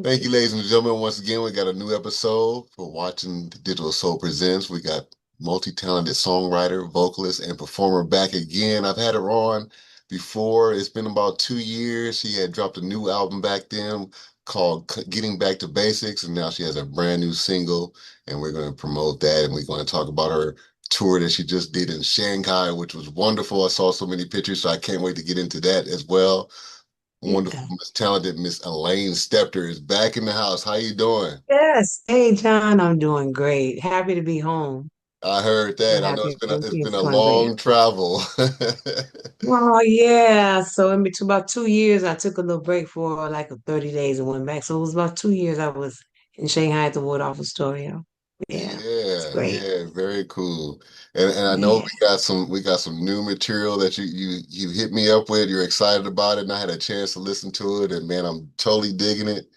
Thank you, ladies and gentlemen. Once again, we got a new episode for watching the Digital Soul Presents. We got multi-talented songwriter, vocalist, and performer back again. I've had her on before. It's been about 2 years. She had dropped a new album back then called Getting Back to Basics, and now she has a brand new single, and we're going to promote that, and we're going to talk about her tour that she just did in Shanghai, which was wonderful. I saw so many pictures, so I can't wait to get into that as well. Wonderful, Yeah. talented Miss Elaine Stepter is back in the house. How you doing? Yes. Hey, John, I'm doing great. Happy to be home. I heard So that. I know happy it's been everything's a going great. long travel. Oh, yeah. So in between about 2 years, I took a little break for like 30 days and went back. So it was about 2 years I was in Shanghai at the Waldorf Astoria. Yeah, it's Yeah, great. yeah, very cool. And I know Yeah. we got some new material that you hit me up with. You're excited about it, and I had a chance to listen to it, and man, I'm totally digging it.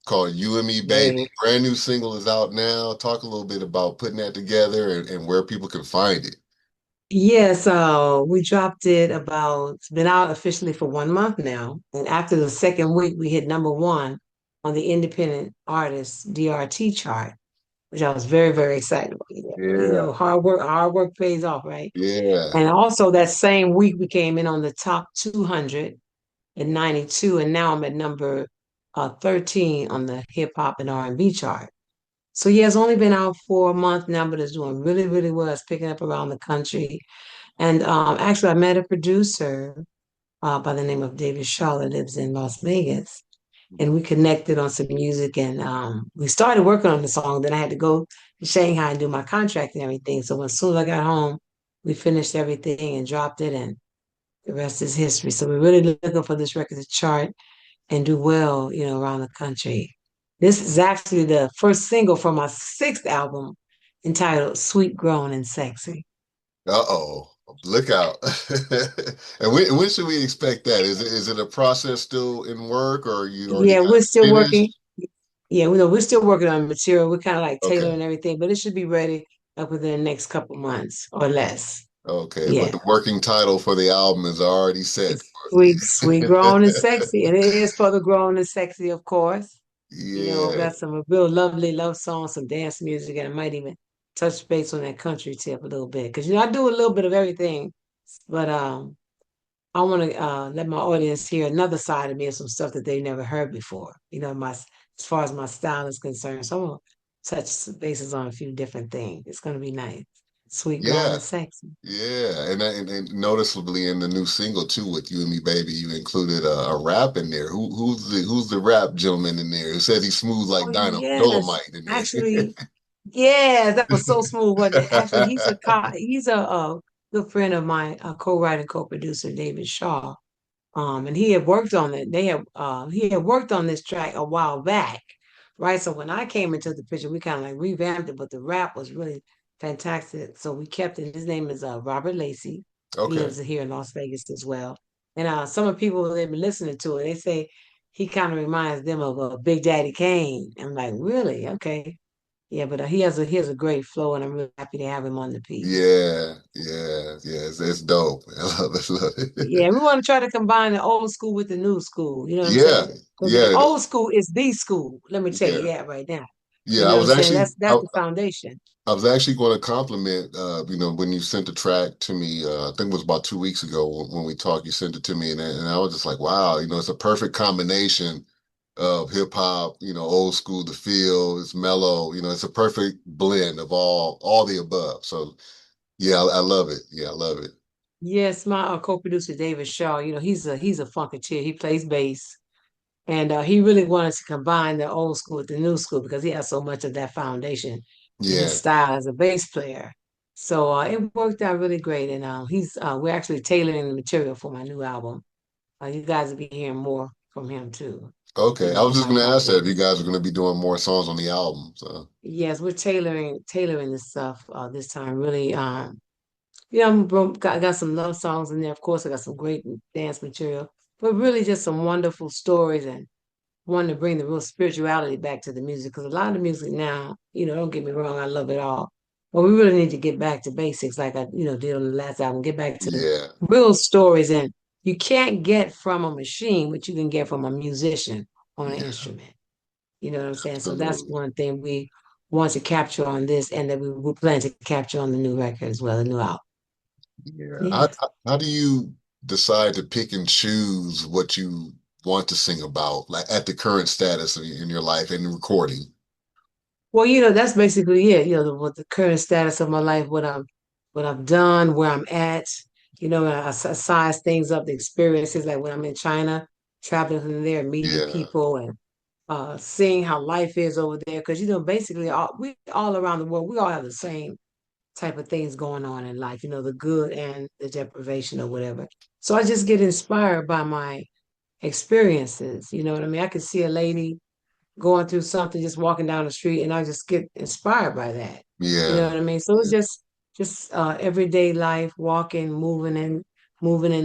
Called You and Me Baby. Great. Brand new single is out now. Talk a little bit about putting that together and where people can find it. Yeah, so we dropped it it's been out officially for 1 month now. And after the second week, we hit number one on the independent artist DRT chart, which I was very, very excited about. Yeah, Hard work pays off, right? yeah. And also that same week we came in on the top 200 at 92, and now I'm at number 13 on the hip hop and R&B chart. So yeah, it's only been out for a month now, but it's doing really, really well. It's picking up around the country. And actually, I met a producer by the name of David Shaw that lives in Las Vegas, and we connected on some music, and we started working on the song. Then I had to go to Shanghai and do my contract and everything. So as soon as I got home, we finished everything and dropped it, and the rest is history. So we're really looking for this record to chart and do well, around the country. This is actually the first single from my sixth album entitled Sweet, Grown, and Sexy. Uh-oh. Look out. And when should we expect that? Is it a process still in work or you already Yeah, got we're it still working. finished? Yeah, we know we're still working on material. We're kind of like Okay. tailoring everything, but it should be ready like within the next couple months or less. Okay. But Yeah. the working title for the album is already set. It's sweet, sweet, grown and sexy. And it is for the grown and sexy, of course. Yeah. Got some real lovely love songs, some dance music, and I might even touch base on that country tip a little bit. Because I do a little bit of everything, but I want to let my audience hear another side of me and some stuff that they never heard before. As far as my style is concerned. So I'm gonna touch bases on a few different things. It's gonna be nice, sweet, grown, Yeah. and sexy. Yeah. And noticeably in the new single too with You and Me Baby, you included a rap in there. Who's the rap gentleman in there who says he's smooth Oh like yes, Dolomite in there? actually, yes, that was so smooth, wasn't it? Actually, he's a good friend of mine, a co-writer, co-producer, David Shaw. And he had worked on it. He had worked on this track a while back, right? So when I came into the picture, we kind of like revamped it, but the rap was really fantastic. So we kept it. His name is Robert Lacey. He Okay. lives here in Las Vegas as well. And some of the people they've been listening to it, they say he kind of reminds them of Big Daddy Kane. I'm like, really? Okay. Yeah, but he has a great flow, and I'm really happy to have him on the piece. Yeah, yeah, yeah. It's dope. I love it. Love Yeah, it. we want to try to combine the old school with the new school. You know what I'm Yeah, saying? Because the yeah, old school is the school. Let me tell you yeah, that right now. yeah. You know what I'm saying? That's the foundation. I was actually going to compliment, when you sent the track to me, I think it was about 2 weeks ago when we talked, you sent it to me and I was just like, wow, it's a perfect combination of hip hop, old school, the feel, it's mellow, it's a perfect blend of all the above. So yeah, I love it. Yeah, I love it. Yes, my co-producer David Shaw. He's a funketeer. He plays bass, and he really wanted to combine the old school with the new school because he has so much of that foundation in his Yeah, style as a bass player. So it worked out really great, and we're actually tailoring the material for my new album. You guys will be hearing more from him too. okay. I was On just my going to ask that if company. you guys are going to be doing more songs on the album. So Yes, we're tailoring this stuff this time. Really, got some love songs in there. Of course, I got some great dance material, but really just some wonderful stories and wanting to bring the real spirituality back to the music. Because a lot of the music now, don't get me wrong, I love it all, but we really need to get back to basics, like I, did on the last album. Get back to the yeah, real stories, and you can't get from a machine what you can get from a musician on an yeah. instrument. You know what I'm saying? So that's Absolutely. one thing we want to capture on this, and that we plan to capture on the new record as well, the new album. Yeah. Yes. How do you decide to pick and choose what you want to sing about, like at the current status in your life and recording? Well, that's basically it. What the current status of my life, what I've done, where I'm at. I size things up, the experiences, like when I'm in China, traveling from there, meeting Yeah. people, and seeing how life is over there. Because basically, we all around the world, we all have the same type of things going on in life. The good and the deprivation or whatever. So I just get inspired by my experiences. You know what I mean? I could see a lady going through something, just walking down the street, and I just get inspired by that. You know Yeah. what I mean? So it's just everyday life, walking, moving in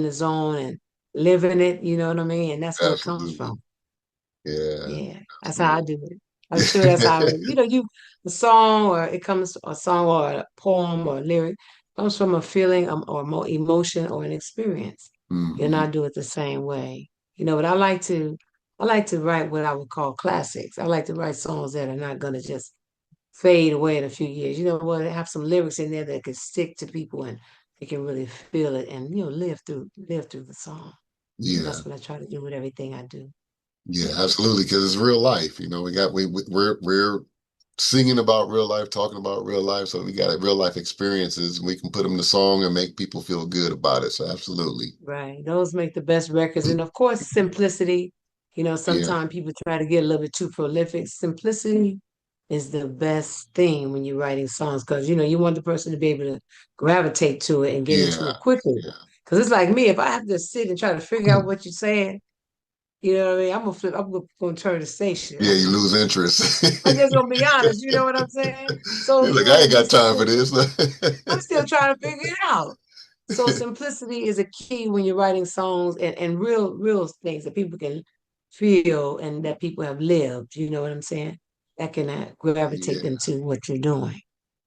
the zone and living it. You know what I mean? And that's where it comes Absolutely. from. Yeah. Yeah, that's how I Absolutely. do it. I'm sure that's how a song, or it comes a song or a poem or a lyric comes from a feeling, or more emotion or an experience. And Hmm. I do it the same way. But I like to write what I would call classics. I like to write songs that are not gonna just fade away in a few years. You know what? Have some lyrics in there that can stick to people, and they can really feel it, and live through the song. And Yeah. that's what I try to do with everything I do. Yeah, Yeah. absolutely. Because it's real life. We're singing about real life, talking about real life. So we got real life experiences. We can put them in the song and make people feel good about it. So absolutely. Right. Those make the best records. And of course, simplicity. Yeah. Sometimes people try to get a little bit too prolific. Simplicity is the best thing when you're writing songs, because you want the person to be able to gravitate to it and get into Yeah. it quickly. Because it's like me, if I have to sit and try to figure Yeah. out what you're saying, you know what I mean? I'm gonna turn the station. Yeah, you lose interest. I'm just gonna be honest, you know what I'm saying? So, You're like, I ain't be got time for simple. this. I'm still trying to figure it out. So simplicity is a key when you're writing songs, and real things that people can feel and that people have lived. You know what I'm saying? That can gravitate them Yeah. to what you're doing.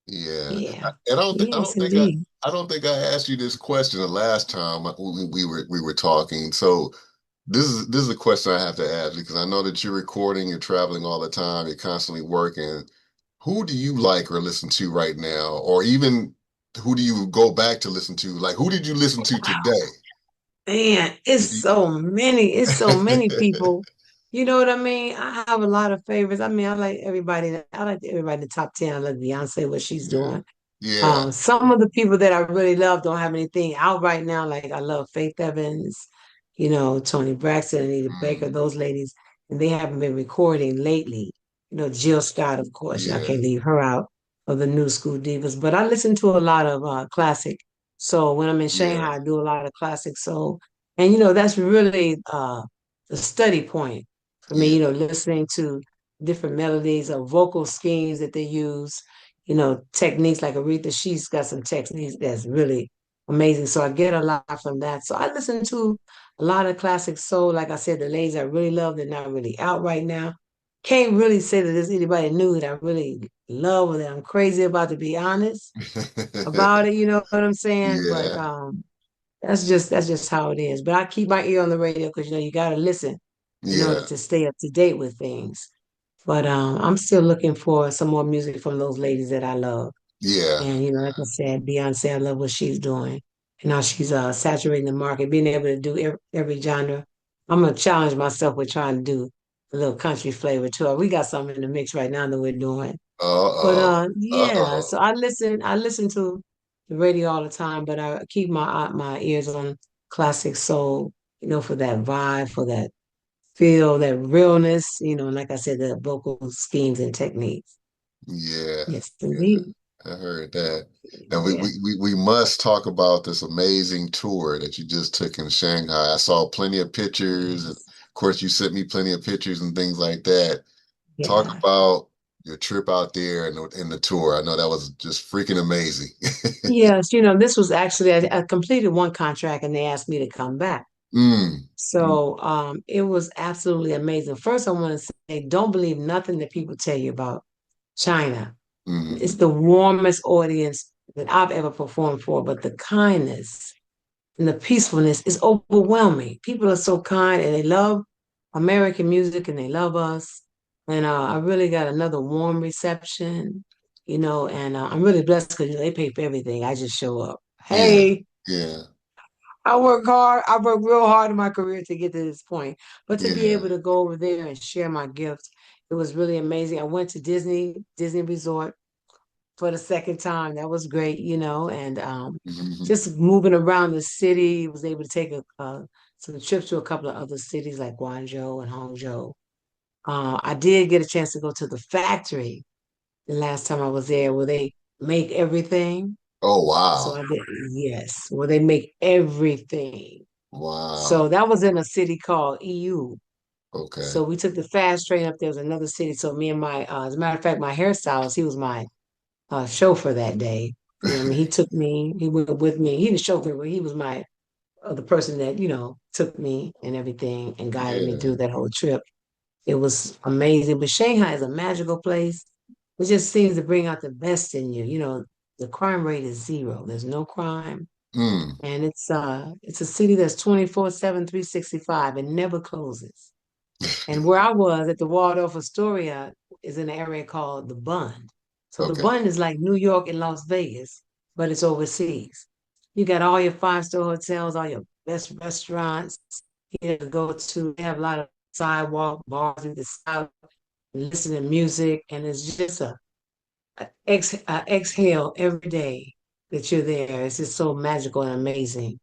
Yeah. Yeah. And Yes, indeed. I don't think I asked you this question the last time we were talking. So this is a question I have to ask because I know that you're recording, you're traveling all the time, you're constantly working. Who do you like or listen to right now? Or even who do you go back to listen to? Like who did you listen to today? Man, it's If you- so many. It's so many people. You know what I mean? I have a lot of favorites. I mean, I like everybody. I like everybody in the top 10. I like Beyonce, what she's Yeah. doing. Yeah. Some of the people that I really love don't have anything out right now. Like I love Faith Evans, Tony Braxton, Anita Baker, Mm, those ladies, and they haven't been recording lately. Jill Scott, of course, I yeah. can't leave her out of the new school divas. But I listen to a lot of classic soul. When I'm in Yeah. Shanghai, I do a lot of classic soul, and that's really the study point for me. Yeah. Listening to different melodies or vocal schemes that they use, techniques like Aretha. She's got some techniques that's really amazing. So I get a lot from that. So I listen to a lot of classic soul. Like I said, the ladies I really love, they're not really out right now. Can't really say that there's anybody new that I really love or that I'm crazy about, to be honest about it. You know what I'm saying? But Yeah. that's just how it is. But I keep my ear on the radio, because you got to listen in order Yeah. to stay up to date with things. But I'm still looking for some more music from those ladies that I love. Yeah. And like I said, Beyonce, I love what she's doing and how she's saturating the market, being able to do every genre. I'm gonna challenge myself with trying to do a little country flavor too. We got something in the mix right now that we're doing. But Uh-oh. yeah, so Uh-oh. I listen to the radio all the time, but I keep my ears on classic soul, for that vibe, for that feel, that realness, and like I said, the vocal schemes and techniques. Yeah. Yes, Yeah. indeed. I heard that. Now Yeah. we must talk about this amazing tour that you just took in Shanghai. I saw plenty of pictures, and Yes. of course you sent me plenty of pictures and things like that. Talk Yeah. about your trip out there and the tour. I know that was just freaking amazing. Yes, this was actually, I completed one contract and they asked me to come back. Mm, mm, So it was absolutely amazing. First, I want to say, don't believe nothing that people tell you about China. It's mm, the warmest audience that I've ever performed for, but the kindness and the peacefulness is overwhelming. People are so kind, and they love American music, and they love us. And I really got another warm reception, and I'm really blessed because they pay for everything. I just show up. Yeah. Hey, Yeah. I work hard. I work real hard in my career to get to this point. But to be Yeah. able to go over there and share my gifts, it was really amazing. I went to Disney Resort for the second time. That was great, and Hmm. just moving around the city, was able to take some trips to a couple of other cities like Guangzhou and Hangzhou. I did get a chance to go to the factory the last time I was there where they make everything. Oh, So wow. I did, yes, where they make everything. Wow. So that was in a city called EU. Okay. So we took the fast train up there. Was another city. So me and as a matter of fact, my hairstylist, he was my chauffeur that day. I mean, he took me, he went with me. He didn't chauffeur, but he was my the person that took me and everything and guided me through Yeah. that whole trip. It was amazing. But Shanghai is a magical place. It just seems to bring out the best in you. The crime rate is zero. There's no crime. Mm. And it's a city that's 24/7, 365 and never closes. And where I was at the Waldorf Astoria is in an area called the Bund. So the Okay. Bund is like New York and Las Vegas, but it's overseas. You got all your five-star hotels, all your best restaurants to go to. They have a lot of sidewalk bars in the south, listen to music, and it's just a exhale every day that you're there. It's just so magical and amazing.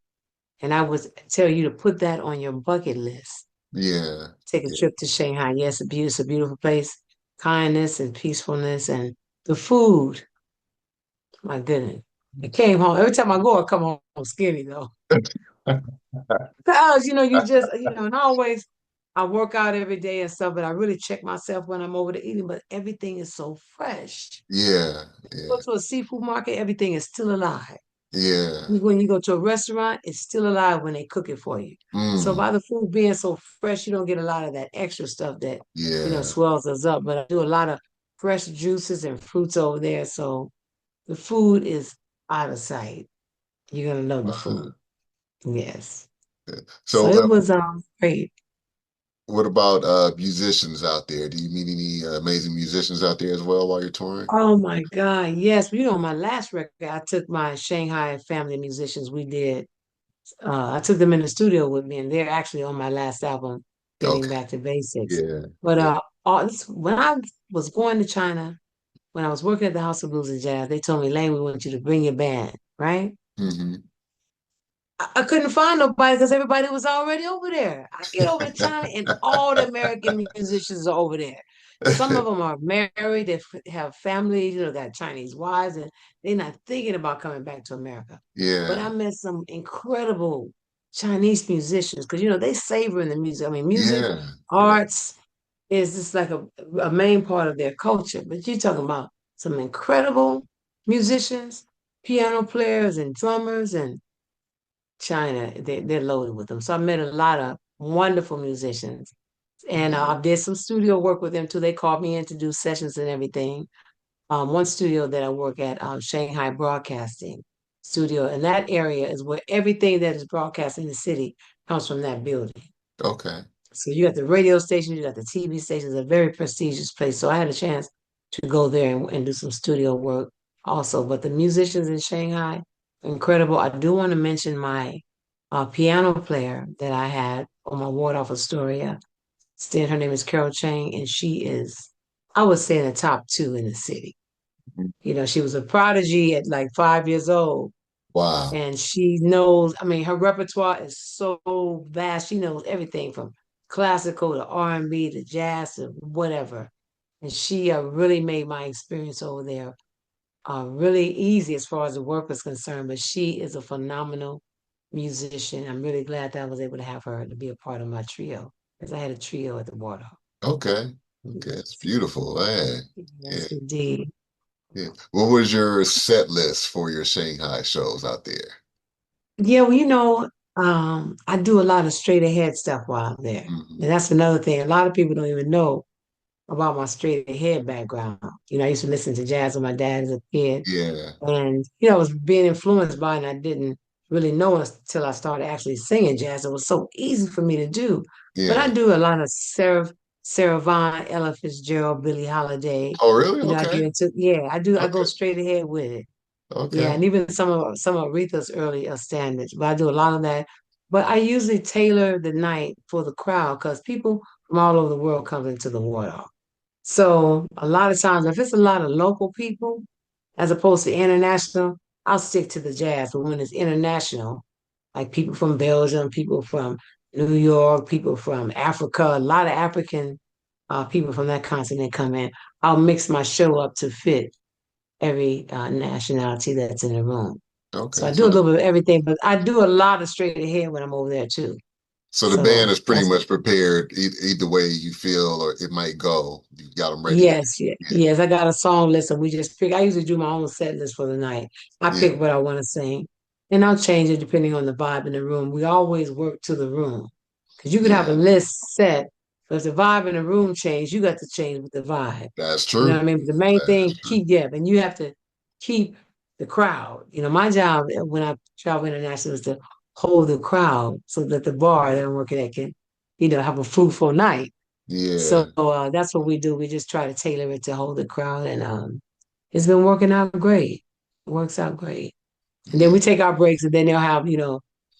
And I would tell you to put that on your bucket list. Yeah. Take a Yeah. trip to Shanghai. Yes, it's a beautiful place. Kindness and peacefulness and the food. My goodness. I came home. Every time I go, I come home skinny though. Because, and I work out every day and stuff, but I really check myself when I'm over there eating, but everything is so fresh. Yeah. Go Yeah. to a seafood market, everything is still alive. Yeah. When you go to a restaurant, it's still alive when they cook it for you. So Mm. by the food being so fresh, you don't get a lot of that extra stuff that, Yeah. swells us up. But I do a lot of fresh juices and fruits over there. So the food is out of sight. You're gonna love the food. Yes. So So, it was great. what about musicians out there? Do you meet any amazing musicians out there as well while you're touring? Oh my God. Yes. My last record, I took my Shanghai family musicians. We did I took them in the studio with me, and they're actually on my last album, Getting Okay. Back to Basics. Yeah. But Yeah. when I was going to China, when I was working at the House of Blues and Jazz, they told me, Lane, we want you to bring your band, right? Hmm. I couldn't find nobody because everybody was already over there. I get over to China, and all the American musicians are over there. Some of them are married, have families, got Chinese wives, and they're not thinking about coming back to America. But I Yeah. met some incredible Chinese musicians because they savor in the music. I mean, music, Yeah. Yeah. arts is just like a main part of their culture. But you're talking about some incredible musicians, piano players, and drummers, and China. They're loaded with them. So I met a lot of wonderful musicians. And Yeah. I did some studio work with them too. They called me in to do sessions and everything. One studio that I work at, Shanghai Broadcasting Studio, and that area is where everything that is broadcast in the city comes from that building. Okay. So you got the radio station, you got the TV stations, a very prestigious place. So I had a chance to go there and do some studio work also. But the musicians in Shanghai, incredible. I do want to mention my piano player that I had on my ward off Astoria. Her name is Carol Chang, and she is, I would say, in the top two in the city. She was a prodigy at like 5 years old, Wow. and she knows, I mean, her repertoire is so vast. She knows everything from classical to R&B to jazz to whatever. And she really made my experience over there really easy as far as the work was concerned. But she is a phenomenal musician. I'm really glad that I was able to have her to be a part of my trio because I had a trio at the Water. Okay. Okay. It's Yes, beautiful. Hey. Yeah. yes, indeed. Yeah. What was your set list for your Shanghai shows out there? Yeah, well, I do a lot of straight ahead stuff while I'm there. Hmm. And that's another thing. A lot of people don't even know about my straight ahead background. I used to listen to jazz with my dad as a kid. Yeah. And, I was being influenced by it, and I didn't really know until I started actually singing jazz. It was so easy for me to do. But I Yeah. do a lot of Sarah Vaughan, Ella Fitzgerald, Billie Holiday. Oh, really? I Okay. get into, yeah, I do. I go Okay. straight ahead with it. Yeah, Okay. and even some of Aretha's early standards, but I do a lot of that. But I usually tailor the night for the crowd because people from all over the world come into the water. So a lot of times, if it's a lot of local people as opposed to international, I'll stick to the jazz. But when it's international, like people from Belgium, people from New York, people from Africa, a lot of African people from that continent come in. I'll mix my show up to fit every nationality that's in the room. So Okay. I do a little bit of everything, but I do a lot of straight ahead when I'm over there too. So the band So is pretty that's much prepared either way you feel or it might go. You got them ready to go. yes, yeah, Yeah. yes. I got a song list, and we just pick. I usually do my own set list for the night. I Yeah. pick what I want to sing, and I'll change it depending on the vibe in the room. We always work to the room because you could have a Yeah. list set, but if the vibe in the room change, you got to change with the vibe. That's You know true. what I mean? But the main That's thing, true. keep yeah, and you have to keep the crowd. My job when I travel international is to hold the crowd so that the bar that I'm working at can, have a fruitful night. Yeah. So that's what we do. We just try to tailor it to hold the crowd, and it's been working out great. It works out great. And then Yeah. we take our breaks, and then they'll have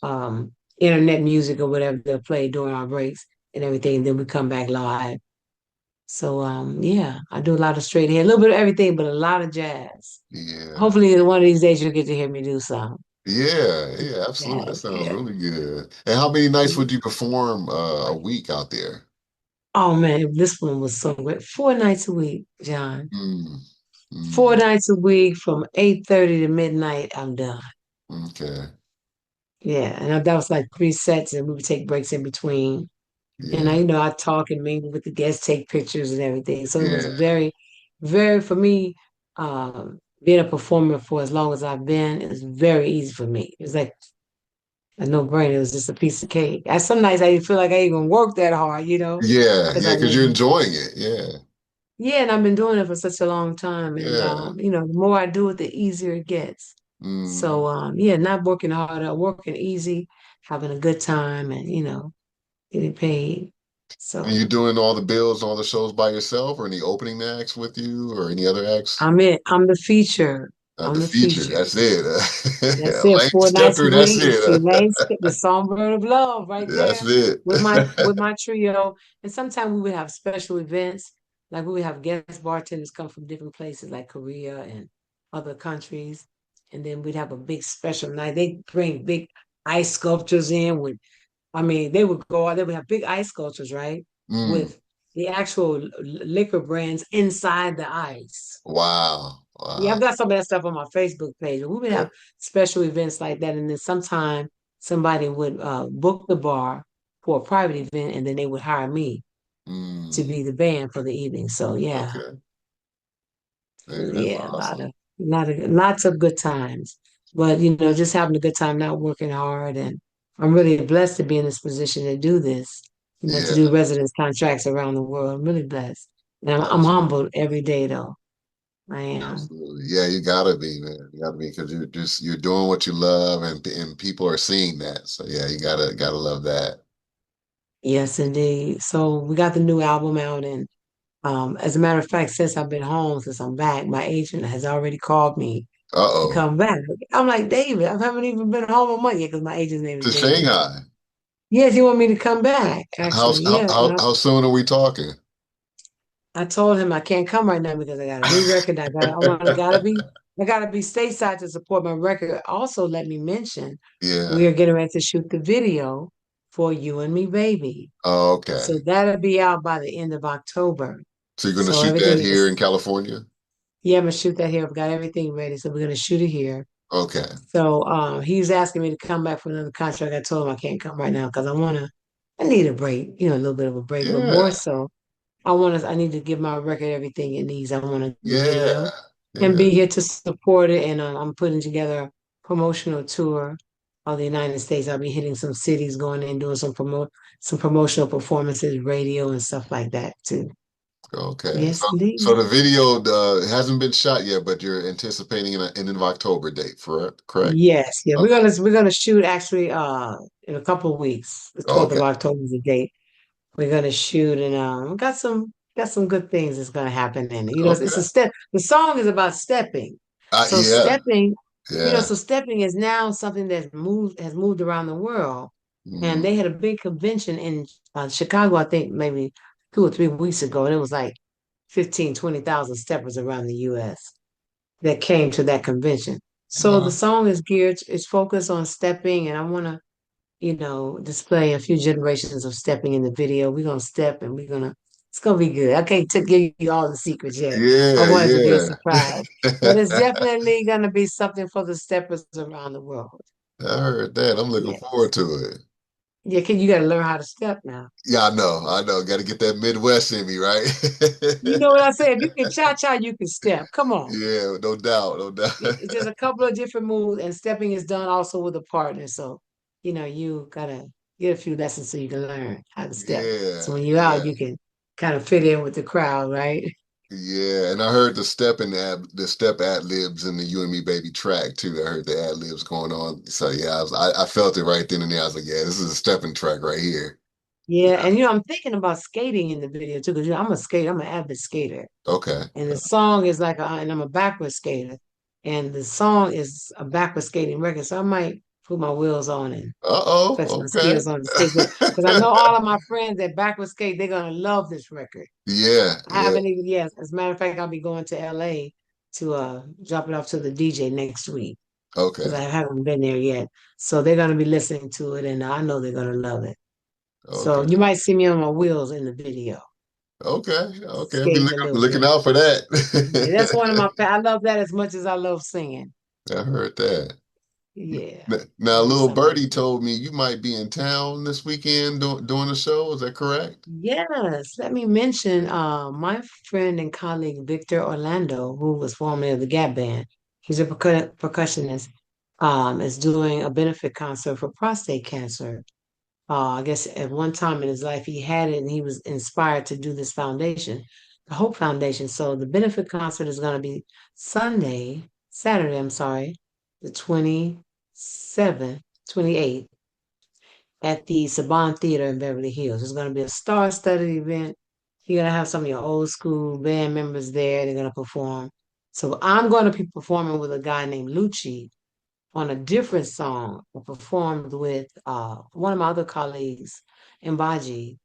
um, internet music or whatever they'll play during our breaks and everything. Then we come back live. So yeah, I do a lot of straight ahead, a little bit of everything, but a lot of jazz. Yeah. Hopefully, one of these days you'll get to hear me do some. Yeah. Yeah. Absolutely. That Yeah, sounds yeah. really good. And how many nights would you perform a week out there? Oh man, this one was so great. 4 nights a week, John. Mm. Mm. 4 nights a week from 8:30 to midnight. I'm done. Okay. Yeah, and that was like 3 sets, and we would take breaks in between. And Yeah. I talk and mingle with the guests, take pictures and everything. So it was Yeah. very, very for me. Being a performer for as long as I've been is very easy for me. It's like a no-brainer. It was just a piece of cake. Some nights I didn't feel like I even worked that hard, Yeah. because Yeah. I Because you're was enjoying it. Yeah. yeah, and I've been doing it for such a long time. And Yeah. the more I do it, the easier it gets. So Mm. yeah, not working harder, working easy, having a good time and getting paid. And you So doing all the bills, all the shows by yourself, or any opening acts with you, or any other acts? I'm the feature. I'm The the feature. feature. That's it. That's it. Elaine 4 nights a Stepter. That's week. It's it. The Songbird of Love right That's there it. with my trio. And sometimes we would have special events. Like we would have guest bartenders come from different places like Korea and other countries. And then we'd have a big special night. They bring big ice sculptures in with they would go out, they would have big ice sculptures, right? Mm. With the actual liquor brands inside the ice. Wow. Yeah, Wow. I've got some of that stuff on my Facebook page. We would have special events like that, and then sometime somebody would book the bar for a private event, and then they would hire me to Mm. be the band for the evening. So yeah, Okay. Man, that's yeah, awesome. lots of good times. But just having a good time, not working hard, and I'm really blessed to be in this position to do this. To Yeah, do residence contracts around the world. I'm really blessed, and I'm absolutely. humbled every day, though. I am. Absolutely. Yeah, you gotta be, man. You gotta be because you're doing what you love and people are seeing that. So yeah, you gotta love that. Yes, indeed. So we got the new album out, and as a matter of fact, since I've been home, since I'm back, my agent has already called me to Uh-oh. come back. I'm like, David, I haven't even been home a month yet because my agent's name is To David. Shanghai. Yes, he want me to come back, How actually. how Yes. And how, how soon are we talking? I told him I can't come right now because I got a new record. I gotta be stateside to support my record. Also, let me mention, we Yeah. are getting ready to shoot the video for You and Me Baby. Oh, okay. So that'll be out by the end of October. So you're gonna So shoot that everything here in is, California? yeah, I'm gonna shoot that here. I've got everything ready. So we're gonna shoot it here. Okay. So he's asking me to come back for another contract. I told him I can't come right now because I need a break, a little bit of a break, but more Yeah. so, I need to give my record everything it needs. I want to do Yeah. video and Yeah. be here to support it. And I'm putting together a promotional tour of the United States. I'll be hitting some cities, going in, doing some promotional performances, radio and stuff like that too. Okay. Yes, So indeed. the video hasn't been shot yet, but you're anticipating an end of October date, correct? Yes, yeah. Okay. We're gonna shoot actually in a couple of weeks. The 12th of Okay. October is the date. we're gonna shoot, and we got some good things that's gonna happen in it. You know, it's a Okay. step. The song is about stepping. So Yeah. stepping, Yeah. so stepping is now something that's moved has moved around the world. And Mhm. they had a big convention in Chicago, I think maybe 2 or 3 weeks ago, and it was like 15, 20,000 steppers around the US that came to that convention. So the Uh, song is geared, it's focused on stepping, and I want to, display a few generations of stepping in the video. We're gonna step and it's gonna be good. I can't give you all the secrets yet. I yeah, want it to be a yeah. surprise, but it's definitely gonna be something for the steppers around the world. I heard that. I'm looking Yes. forward to it. Yeah, you gotta learn how to step now. Yeah, I know. I know. Got to get that Midwest in me, right? You know what I say? If you can cha-cha, you can step. Come on. Yeah, no doubt, no doubt. It's just a couple of different moves, and stepping is done also with a partner. So, you gotta get a few lessons so you can learn how to step. Yeah, So when you're out, yeah, you can kind of fit in with the crowd, right? yeah. And I heard the step ad libs in the You and Me Baby track too. I heard the ad libs going on. So yeah, I felt it right then and there. I was like, yeah, this is a stepping track right here. Yeah, and I'm thinking about skating in the video too, because I'm a skater, I'm an avid skater. Okay. And the song is and I'm a backward skater. And the song is a backward skating record. So I might put my wheels on and flex Uh-oh. my Okay. skills on the skate. Because I know all of my friends that backward skate, they're gonna love this record. Yeah, I yeah. haven't even yet. As a matter of fact, I'll be going to LA to drop it off to the DJ next week because Okay. I haven't been there yet. So they're gonna be listening to it, and I know they're gonna love it. So Okay. you might see me on my wheels in the video, Okay. Okay. I'll be skating a little looking bit. out for Yeah, that's that. one of my. I love that as much as I love singing. I heard that. Yeah, Now, it'll be little something birdie different. told me you might be in town this weekend doing a show. Is that correct? Yes, let me mention my friend and colleague Victor Orlando, who was formerly of the Gap Band. He's a percussionist. Is doing a benefit concert for prostate cancer. I guess at one time in his life he had it, and he was inspired to do this foundation, the Hope Foundation. So the benefit concert is going to be Saturday. I'm sorry, the 27th, 28th at the Saban Theater in Beverly Hills. It's going to be a star-studded event. You're going to have some of your old school band members there. They're going to perform. So I'm going to be performing with a guy named Lucci on a different song. I performed with one of my other colleagues, Mbaji,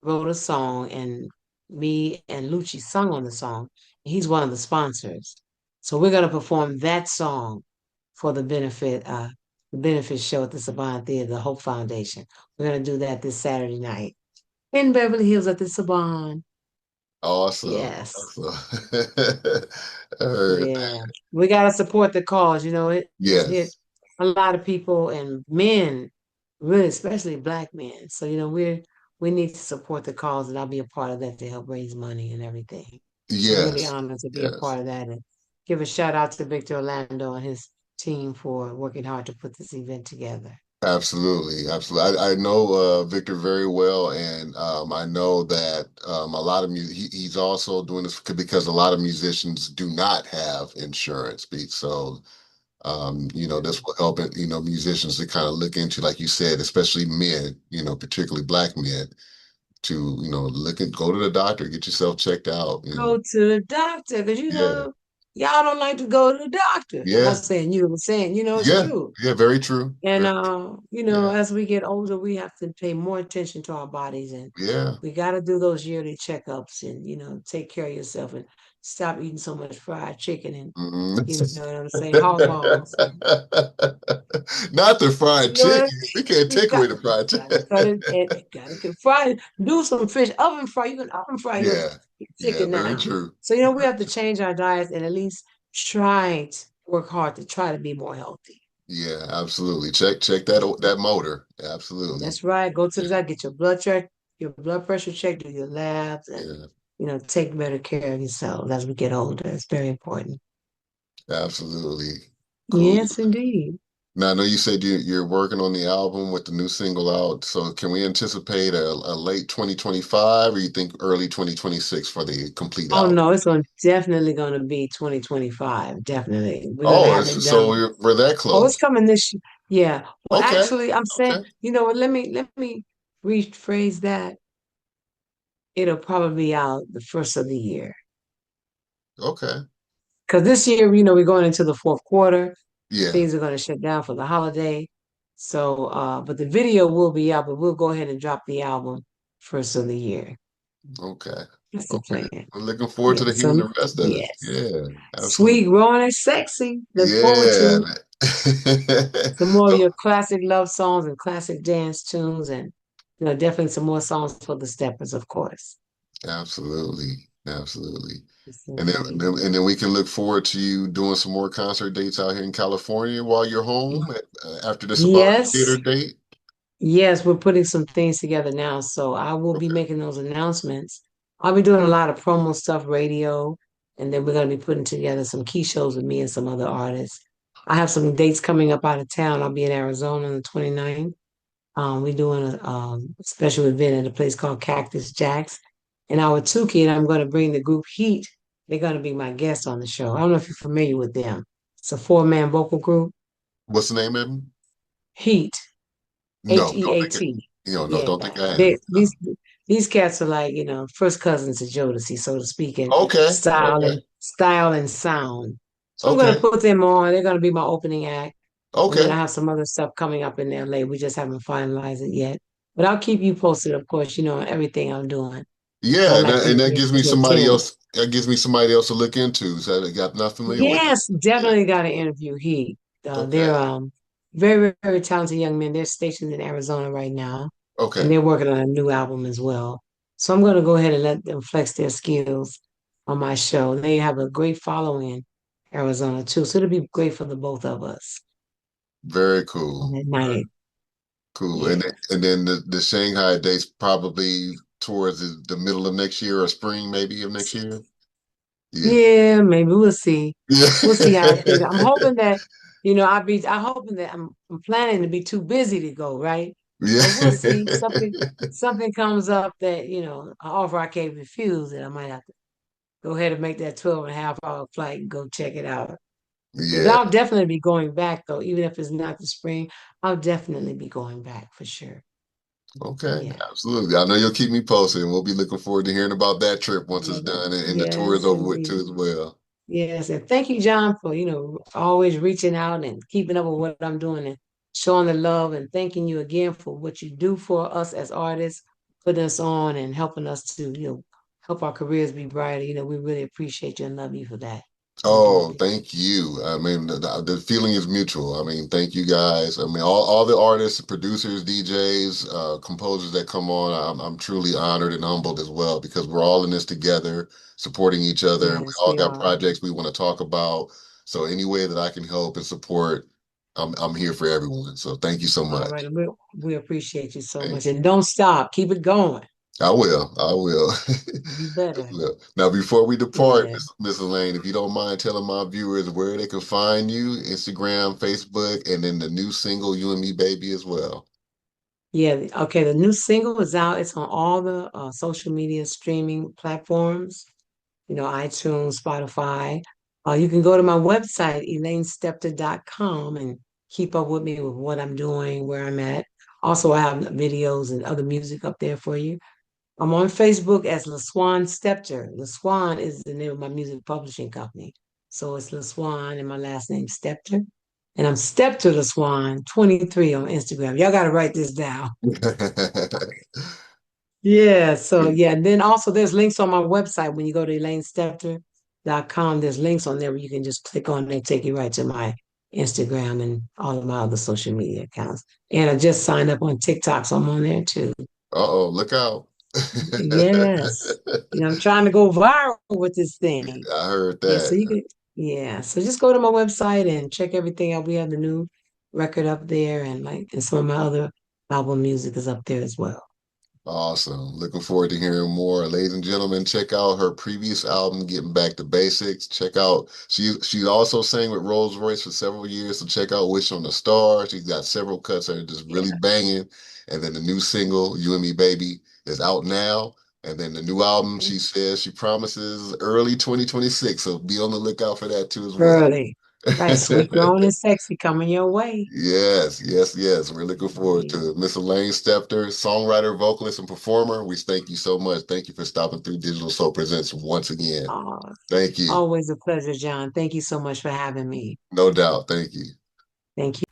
wrote a song, and me and Lucci sung on the song. He's one of the sponsors. So we're going to perform that song for the benefit show at the Saban Theater, the Hope Foundation. We're going to do that this Saturday night in Beverly Hills at the Saban. Awesome. Yes. Awesome. I heard that. Yeah. We got to support the cause. It's hit Yes. a lot of people and men, really, especially black men. So, we need to support the cause, and I'll be a part of that to help raise money and everything. So I'm really Yes. honored to be a Yes. part of that, and give a shout out to Victor Orlando and his team for working hard to put this event together. Absolutely. Absolutely. I know Victor very well, and I know that a lot of he's also doing this because a lot of musicians do not have insurance. So this Mm. will help musicians to kind of look into, like you said, especially men, particularly black men, to go to the doctor, get yourself checked out. Go to the doctor, because Yeah, y'all don't like to go to the doctor. I'm not yeah, saying you, I'm saying, it's yeah, true. yeah. Very true. And Very, yeah, as we get older, we have to pay more attention to our bodies, and yeah. we got to do those yearly checkups, and take care of yourself, and stop eating so much fried chicken, and Mhm. you know what I'm saying, hog balls. And, Not the fried you know what? chicken. We can't You take away got the fried gotta chicken. cut it and gotta fry it. Do some fish oven fry. You can oven fry your Yeah, yeah. chicken Very now. true. So we have to change our diets and at least try to work hard to try to be more healthy. Yeah, absolutely. Check that motor. Absolutely. That's right. Go to the doctor, get your blood pressure checked, do your labs, and Yeah, take better care of yourself as we get older. It's very important. absolutely. Cool. Yes, indeed. Now, I know you said you're working on the album with the new single out. So can we anticipate a late 2025, or you think early 2026 for the complete Oh album? no, definitely gonna be 2025. Definitely. We're gonna Oh, have it so done. we're that Oh, it's close. coming this year. Yeah. Well, Okay. actually, I'm saying, Okay. what, let me rephrase that. it'll probably be out the first of the year. Okay. Because this year, we're going into the fourth quarter. Yeah. Things are going to shut down for the holiday. So, but the video will be out, but we'll go ahead and drop the album first of the year. Okay. That's the Okay. plan. I'm looking forward Yeah. to the hearing So, the rest of it. yes. Yeah, absolutely. Sweet, raw, and sexy. Look forward Yeah. to some more of So your classic love songs and classic dance tunes, and definitely some more songs for the steppers, of course. absolutely. Absolutely. Yes, And then, indeed. and then we can look forward to you doing some more concert dates out here in California while you're home after the Sabar Yes, Theater date. yes, we're putting some things together now, so I will be Okay. making those announcements. I'll be doing a lot of promo stuff, radio, and then we're going to be putting together some key shows with me and some other artists. I have some dates coming up out of town. I'll be in Arizona on the 29th. We're doing a special event at a place called Cactus Jacks. And our two kid, I'm going to bring the group Heat. They're going to be my guests on the show. I don't know if you're familiar with them. It's a four-man vocal group, What's the name of him? Heat, No, don't think it. Heat. No, Yeah, don't think I have. they, these cats are like first cousins to Jodeci, so to speak, in Okay. style Okay. and style and sound. So I'm going to Okay. put them on. They're going to be my opening act. And then I Okay. have some other stuff coming up in LA. We just haven't finalized it yet. But I'll keep you posted, of course, on everything I'm doing. So Yeah, I'd and like for and you that gives me to somebody attend. else. That gives me somebody else to look into. So I got not familiar with them. Yes, Yeah. definitely got to interview Heat. They're Okay. very, very talented young men. They're stationed in Arizona right now, and Okay. they're working on a new album as well. So I'm going to go ahead and let them flex their skills on my show. They have a great following in Arizona too, so it'll be great for the both of us Very on cool. that Very night. cool. Yeah. And then the Shanghai dates probably towards the middle of next year or spring maybe of next year. Yeah. Yeah, maybe we'll see. Yeah. We'll see how things. I'm hoping that, I'm hoping that I'm planning to be too busy to go, right? But we'll see. Something comes up that, an offer I can't refuse, and I might have to go ahead and make that 12.5 hour flight and go check it out. But Yeah. I'll definitely be going back though, even if it's not the spring, I'll definitely be going back for sure. Okay, Yeah. absolutely. I know you'll keep me posted, and we'll be looking forward to hearing about that trip once it's Yeah. done and the tour is Yes, over with too indeed. as well. Yes, and thank you, John, for always reaching out and keeping up with what I'm doing and showing the love and thanking you again for what you do for us as artists, putting us on and helping us to help our careers be brighter. We really appreciate you and love you for that. Oh, Indeed. thank you. I mean, the feeling is mutual. I mean, thank you guys. I mean, all the artists, producers, DJs, composers that come on, I'm truly honored and humbled as well because we're all in this together, supporting each other, and we Yes, all we got are. projects we want to talk about. So any way that I can help and support, I'm here for everyone. So thank you so All right, much. and we appreciate you so much. Thank you. And don't stop. Keep it going. I will. I will. You I better. will. Now, before we depart, Yeah. Miss Elaine, if you don't mind telling my viewers where they can find you, Instagram, Facebook, and then the new single "You and Me, Baby" as well. Yeah. Okay. The new single is out. It's on all the social media streaming platforms. iTunes, Spotify. You can go to my website, elainestepter.com, and keep up with me with what I'm doing, where I'm at. Also, I have videos and other music up there for you. I'm on Facebook as LaSwan Stepter. LaSwan is the name of my music publishing company. So it's LaSwan and my last name Stepter. And I'm Stepter LaSwan 23 on Instagram. Y'all got to write this down. Yeah, so yeah, and then also there's links on my website when you go to elainestepter.com. There's links on there where you can just click on and take you right to my Instagram and all of my other social media accounts. And I just signed up on TikTok, so I'm on there too. Uh-oh, look out. Yes. I'm trying to go viral with this thing. I heard Yeah, so that. you can, yeah. So just go to my website and check everything out. We have the new record up there and some of my other album music is up there as well. Awesome. Looking forward to hearing more. Ladies and gentlemen, check out her previous album, Getting Back to Basics. Check out she also sang with Royce for several years, so check out Wish on a Star. She's got several cuts that are just really Yeah. banging. And then the new single, You and Me Baby, is out now. And then the new album, she says she promises early 2026. So be on the lookout for that too as well. Early. Right, sweet, grown, and sexy coming your way. Yes, yes, yes. We're looking forward Right. to it. Miss Elaine Stepter, songwriter, vocalist, and performer. We thank you so much. Thank you for stopping through Digital Soul Presents once again. Oh, Thank you. always a pleasure, John. Thank you so much for having me. No doubt. Thank you. Thank you.